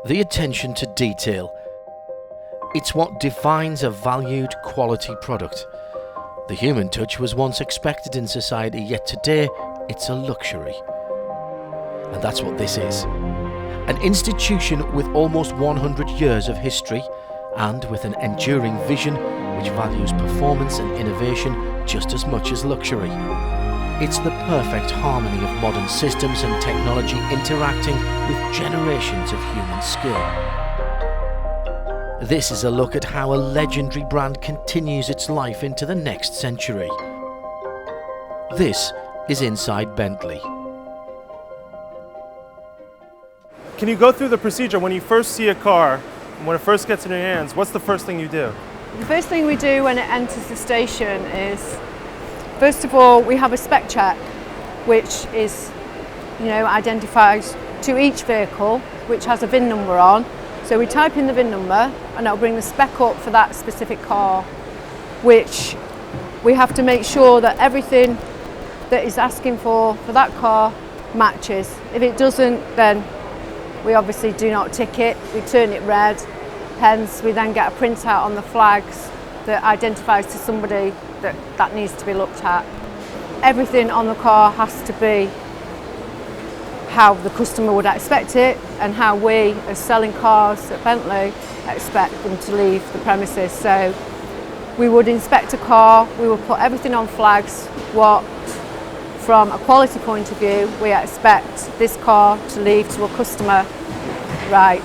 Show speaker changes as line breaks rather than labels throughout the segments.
The attention to detail. It's what defines a valued quality product. The human touch was once expected in society, yet today it's a luxury. And that's what this is. An institution with almost 100 years of history and with an enduring vision which values performance and innovation just as much as luxury. It's the perfect harmony of modern systems and technology interacting with generations of human skill. This is a look at how a legendary brand continues its life into the next century. This is Inside Bentley.
Can you go through the procedure when you first see a car, when it first gets in your hands, what's the first thing you do?
The first thing we do when it enters the station is, first of all, we have a spec check, which is, identifies to each vehicle, which has a VIN number on. So we type in the VIN number and it'll bring the spec up for that specific car, which we have to make sure that everything that is asking for that car matches. If it doesn't, then we obviously do not tick it, we turn it red, hence we then get a printout on the flags that identifies to somebody that needs to be looked at. Everything on the car has to be how the customer would expect it and how we, as selling cars at Bentley, expect them to leave the premises. So we would inspect a car, we would put everything on flags, what from a quality point of view we expect this car to leave to a customer right,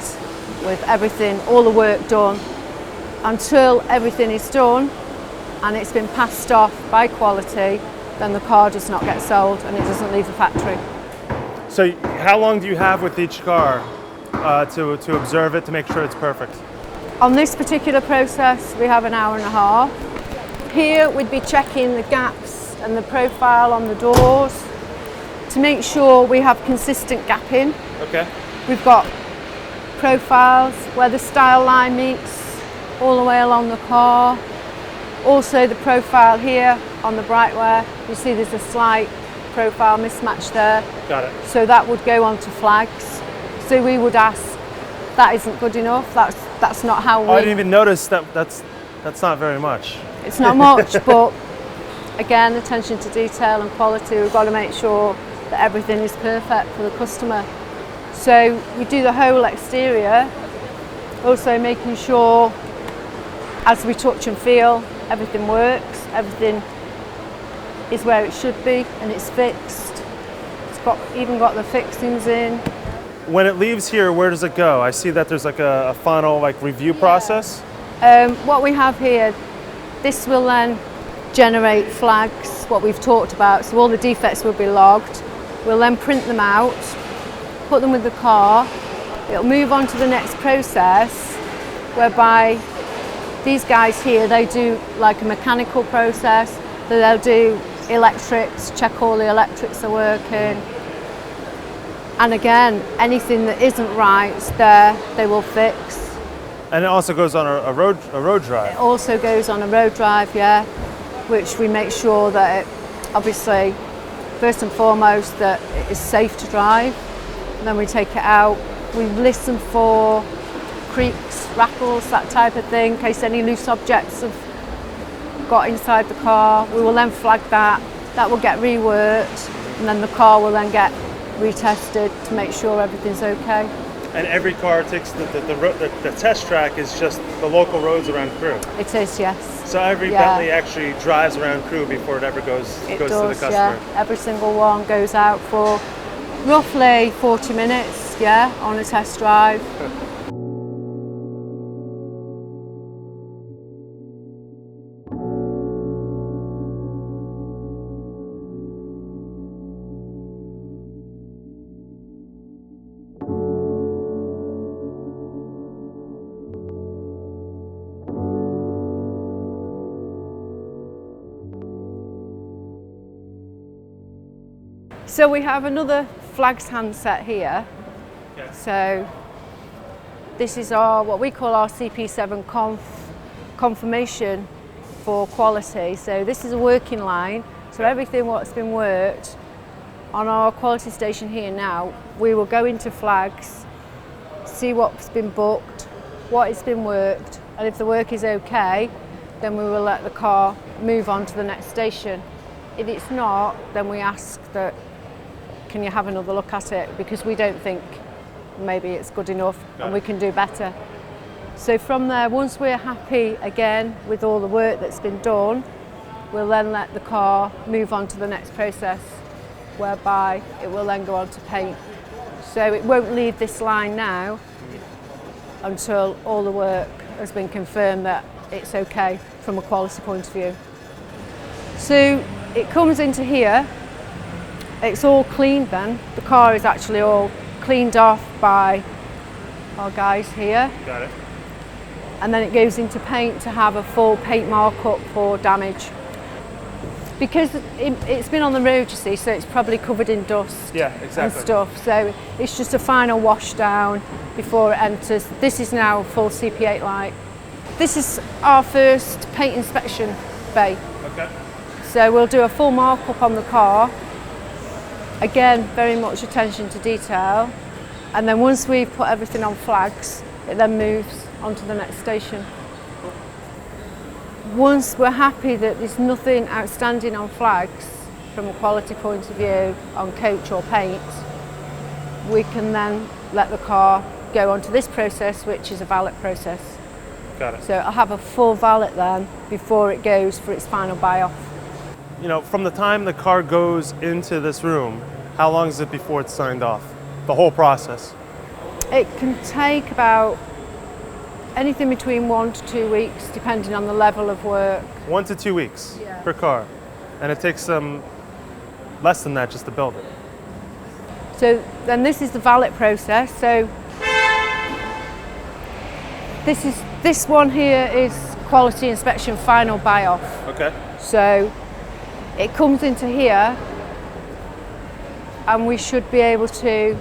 with everything, all the work done. Until everything is done and it's been passed off by quality, then the car does not get sold and it doesn't leave the factory.
So how long do you have with each car to observe it, to make sure it's perfect?
On this particular process, we have an hour and a half. Here we'd be checking the gaps and the profile on the doors to make sure we have consistent gapping.
Okay.
We've got profiles where the style line meets all the way along the car. Also the profile here on the brightware, you see there's a slight profile mismatch there.
Got it.
So that would go onto flags. So we would ask, that isn't good enough, that's not how we...
Oh, I didn't even notice that's not very much.
It's not much, but again, attention to detail and quality, we've got to make sure that everything is perfect for the customer. So we do the whole exterior, also making sure as we touch and feel, everything works, everything is where it should be and it's fixed. It's even got the fixings in.
When it leaves here, where does it go? I see that there's like a final review process.
What we have here, this will then generate flags, what we've talked about, so all the defects will be logged. We'll then print them out, put them with the car. It'll move on to the next process, whereby these guys here, they do like a mechanical process, so they'll do electrics, check all the electrics are working. And again, anything that isn't right there, they will fix.
And it also goes on a road drive.
It also goes on a road drive, yeah, which we make sure that it, obviously, first and foremost, that it is safe to drive. And then we take it out. We listen for creaks, rattles, that type of thing, in case any loose objects have got inside the car. We will then flag that. That will get reworked, and then the car will then get retested to make sure everything's okay.
And every car takes the test track is just the local roads around Crewe.
It is, yes.
So every Bentley actually drives around Crewe before it ever goes to the customer.
Yeah. Every single one goes out for roughly 40 minutes, yeah, on a test drive. So we have another flags handset here.
Okay.
So this is our what we call our CP7 confirmation for quality. So this is a working line, so everything what's been worked on our quality station here now, we will go into flags, see what's been booked, what has been worked, and if the work is okay, then we will let the car move on to the next station. If it's not, then we ask that, can you have another look at it, because we don't think maybe it's good enough and we can do better. So from there, once we're happy again with all the work that's been done, we'll then let the car move on to the next process, whereby it will then go on to paint. So it won't leave this line now until all the work has been confirmed that it's okay from a quality point of view. So it comes into here, it's all cleaned then. The car is actually all cleaned off by our guys here.
Got it.
And then it goes into paint to have a full paint markup for damage. Because it's been on the road, you see, so it's probably covered in dust and stuff. So it's just a final wash down before it enters. This is now full CP8 light. This is our first paint inspection bay.
Okay.
So we'll do a full markup on the car. Again, very much attention to detail. And then once we've put everything on flags, it then moves on to the next station. Once we're happy that there's nothing outstanding on flags from a quality point of view on coach or paint, we can then let the car go on to this process, which is a valet process.
Got it.
So I'll have a full valet then before it goes for its final buy-off.
You know, from the time the car goes into this room, how long is it before it's signed off? The whole process?
It can take about anything between 1 to 2 weeks, depending on the level of work.
1 to 2 weeks per car. And it takes less than that just to build it.
So then this is the valet process. So this one here is quality inspection final buy-off.
Okay.
So it comes into here and we should be able to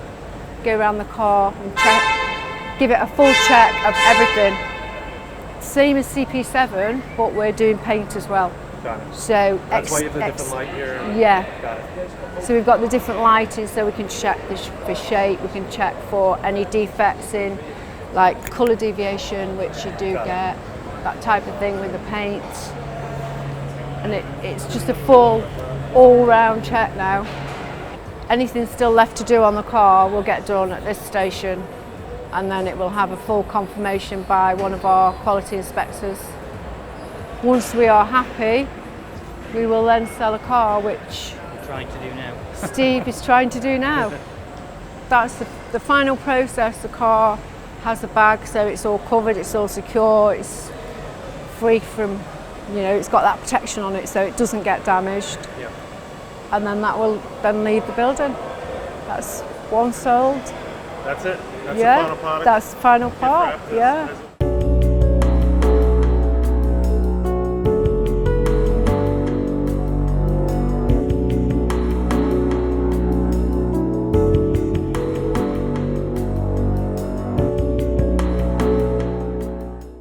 go around the car and check, give it a full check of everything. Same as CP7, but we're doing paint as well.
Got it.
So
that's why you have the different light here.
Yeah.
Got it.
So we've got the different lighting, so we can check for shape, we can check for any defects in like colour deviation, which you do get, that type of thing with the paint. And it's just a full all-round check now. Anything still left to do on the car will get done at this station, and then it will have a full confirmation by one of our quality inspectors. Once we are happy, we will then sell a car, which
I'm trying to do now.
Steve is trying to do now. That's the final process. The car has a bag, so it's all covered, it's all secure, it's free from, you know, it's got that protection on it so it doesn't get damaged.
Yeah.
And then that will then leave the building. That's one sold.
That's it? That's
Yeah,
the final product?
that's the final part,
Gift wrap,
yeah.
as